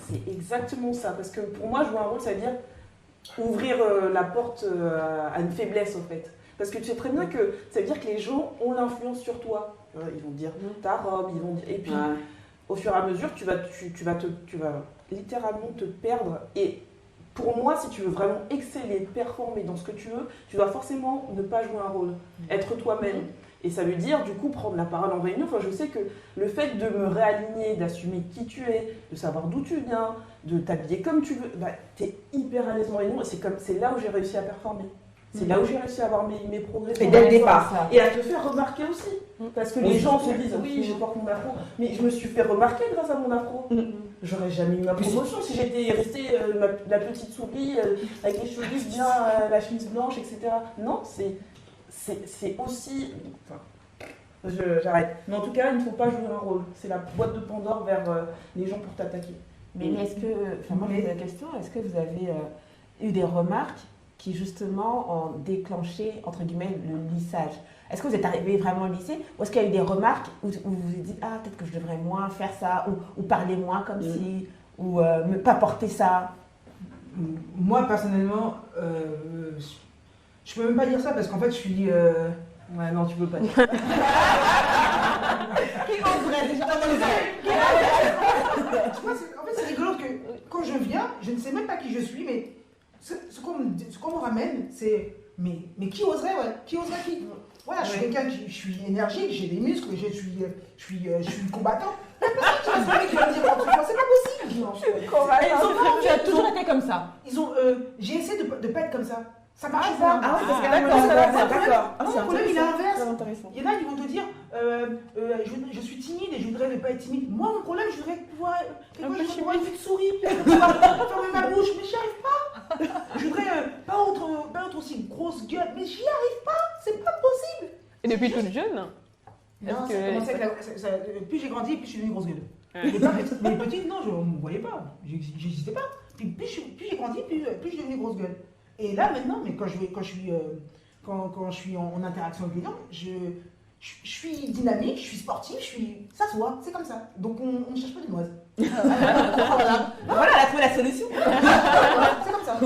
C'est exactement ça. Parce que pour moi, jouer un rôle, ça veut dire ouvrir la porte à une faiblesse, en fait. Parce que tu sais très bien que ça veut dire que les gens ont l'influence sur toi. Ils vont dire ta robe, ils vont dire... Et puis, au fur et à mesure, tu vas littéralement te perdre. Et pour moi, si tu veux vraiment exceller, performer dans ce que tu veux, tu dois forcément ne pas jouer un rôle, être toi-même. Et ça veut dire, du coup, prendre la parole en réunion. Enfin, je sais que le fait de me réaligner, d'assumer qui tu es, de savoir d'où tu viens, de t'habiller comme tu veux, tu es hyper à l'aise en réunion. Et c'est là où j'ai réussi à performer. C'est là où j'ai réussi à avoir mes progrès. Et dès le départ. Et à te faire remarquer aussi. Parce que les gens se disent, oui, je porte mon afro. Mais je me suis fait remarquer grâce à mon afro. J'aurais jamais eu ma promotion si j'étais restée la petite souris avec les cheveux lisses, bien la chemise blanche, etc. Non, c'est aussi... Enfin, j'arrête. Mais en tout cas, il ne faut pas jouer un rôle. C'est la boîte de Pandore vers les gens pour t'attaquer. Mais est-ce que... Enfin, moi, j'ai la question, est-ce que vous avez eu des remarques qui justement ont déclenché, entre guillemets, le lissage? Est-ce que vous êtes arrivé vraiment au lycée ou est-ce qu'il y a eu des remarques où vous vous dites « Ah, peut-être que je devrais moins faire ça » ou parler moins comme si, ou ne pas porter ça? Moi, personnellement, je peux même pas dire ça parce qu'en fait, je suis... Ouais, non, tu peux pas dire. Qui oserait déjà? Tu vois, en fait, c'est rigolo que quand je viens, je ne sais même pas qui je suis, mais ce qu'on me ramène, c'est mais qui oserait, ouais? Qui oserait qui? Voilà, je suis quelqu'un qui je suis énergique, j'ai des muscles, je suis combattant. Tu vas se qui va me dire c'est pas possible. Je suis combattant. Tu as toujours été comme ça. J'ai essayé de pas être comme ça. Ça marche pas. Ah oui, parce que d'accord. Le problème, il est inverse. Intéressant. Il y en a qui vont te dire je suis timide et je voudrais ne pas être timide. Moi, mon problème, je voudrais pouvoir une petite souris, pouvoir fermer ma bouche, mais j'y arrive pas. Je voudrais pas être aussi grosse gueule, mais j'y arrive pas. C'est pas possible. Et depuis toute jeune? Non, ça a commencé avec plus j'ai grandi, plus je suis devenue grosse gueule. Les petites, non, je ne me voyais pas. J'existais pas. Puis plus j'ai grandi, plus je suis devenue grosse gueule. Et là maintenant, mais quand je suis en interaction avec les gens, je suis dynamique, je suis sportive, ça se voit, c'est comme ça. Donc on ne cherche pas des noises. Voilà, elle a trouvé la solution. C'est comme ça.